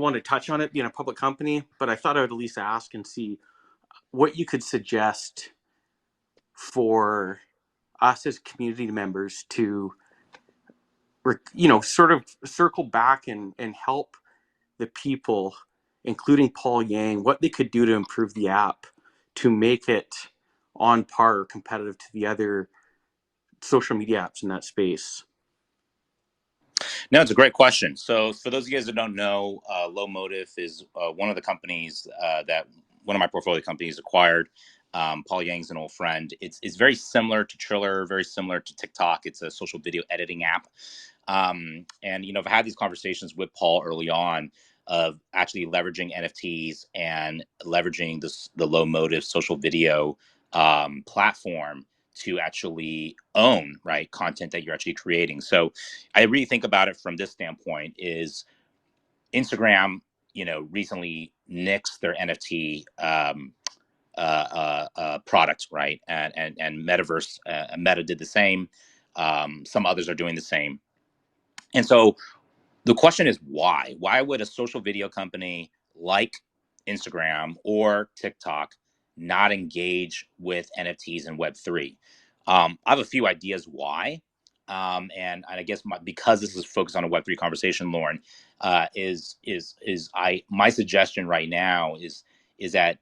want to touch on it being a public company, but I thought I would at least ask and see what you could suggest for us as community members to, sort of circle back and help the people, including Paul Yang, what they could do to improve the app to make it on par or competitive to the other social media apps in that space. No, it's a great question. So for those of you guys that don't know, Lomotif is one of the companies that one of my portfolio companies acquired. Paul Yang's an old friend. It's very similar to Triller, very similar to TikTok. It's a social video editing app. And, I've had these conversations with Paul early on of actually leveraging NFTs and leveraging the Lomotif social video platform to actually own, right, content that you're actually creating. So I really think about it from this standpoint is Instagram, recently nixed their NFT product, right? And Metaverse, Meta did the same. Some others are doing the same. And so the question is why? Why would a social video company like Instagram or TikTok not engage with NFTs and Web3? I have a few ideas why. And I guess because this is focused on a Web3 conversation, Lauren, my suggestion right now is that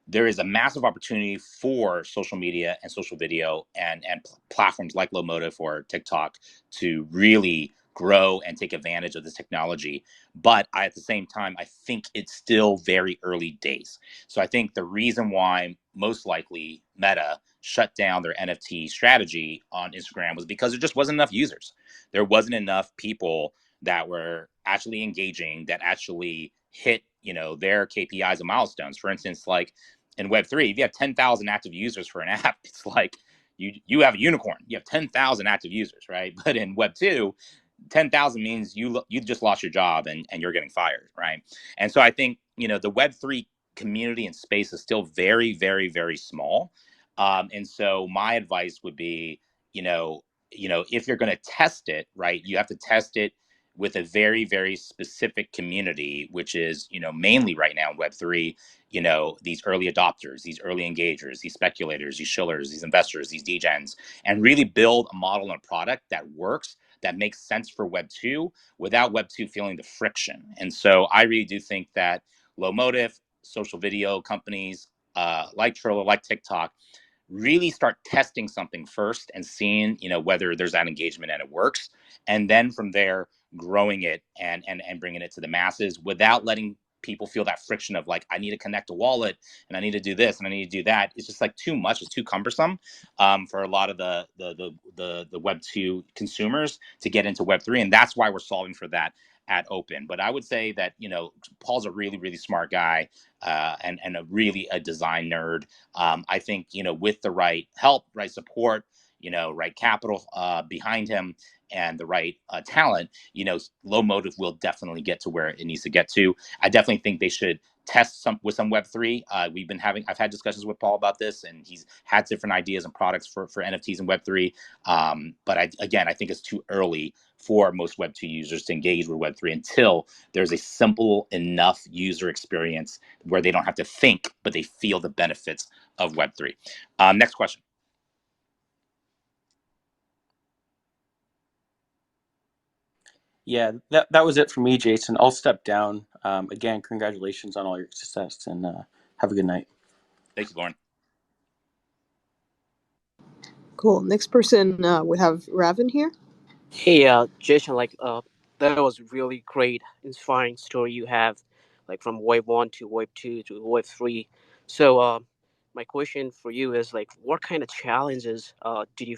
there is a massive opportunity for social media and social video and platforms like Lomotif or TikTok to really grow and take advantage of this technology. But at the same time, I think it's still very early days. So I think the reason why most likely Meta shut down their NFT strategy on Instagram was because there just wasn't enough users. There wasn't enough people that were actually engaging, that actually hit, their KPIs and milestones. For instance, like in Web3, if you have 10,000 active users for an app, it's like you have a unicorn. You have 10,000 active users, right? But in Web2, 10,000 means you just lost your job and you're getting fired, right? And so I think, the Web3 community and space is still very, very, very small. And so my advice would be, if you're going to test it, right, you have to test it with a very, very specific community, which is, mainly right now in Web3, these early adopters, these early engagers, these speculators, these shillers, these investors, these degens, and really build a model and a product that works, that makes sense for Web2 without Web2 feeling the friction. And so I really do think that Lomotif, social video companies like Triller, like TikTok, really start testing something first and seeing, whether there's that engagement and it works. And then from there, growing it and bringing it to the masses without letting people feel that friction of like, I need to connect a wallet and I need to do this and I need to do that. It's just like too much. It's too cumbersome for a lot of the Web2 consumers to get into Web3. And that's why we're solving for that at Open. But I would say that, Paul's a really, really smart guy and a design nerd. I think, with the right help, right support, right capital behind him and the right talent, Lomotif will definitely get to where it needs to get to. I definitely think they should test some Web3. I've had discussions with Paul about this, and he's had different ideas and products for NFTs and Web3. But I think it's too early for most Web2 users to engage with Web3 until there's a simple enough user experience where they don't have to think, but they feel the benefits of Web3. Next question. Yeah, that was it for me, Jason. I'll step down. Again, congratulations on all your success, and have a good night. Thank you, Lauren. Cool. Next person, we have Raven here. Hey, Jason, that was really great, inspiring story you have, like from Wave 1 to Wave 2 to Wave 3. So, my question for you is, like, what kind of challenges did you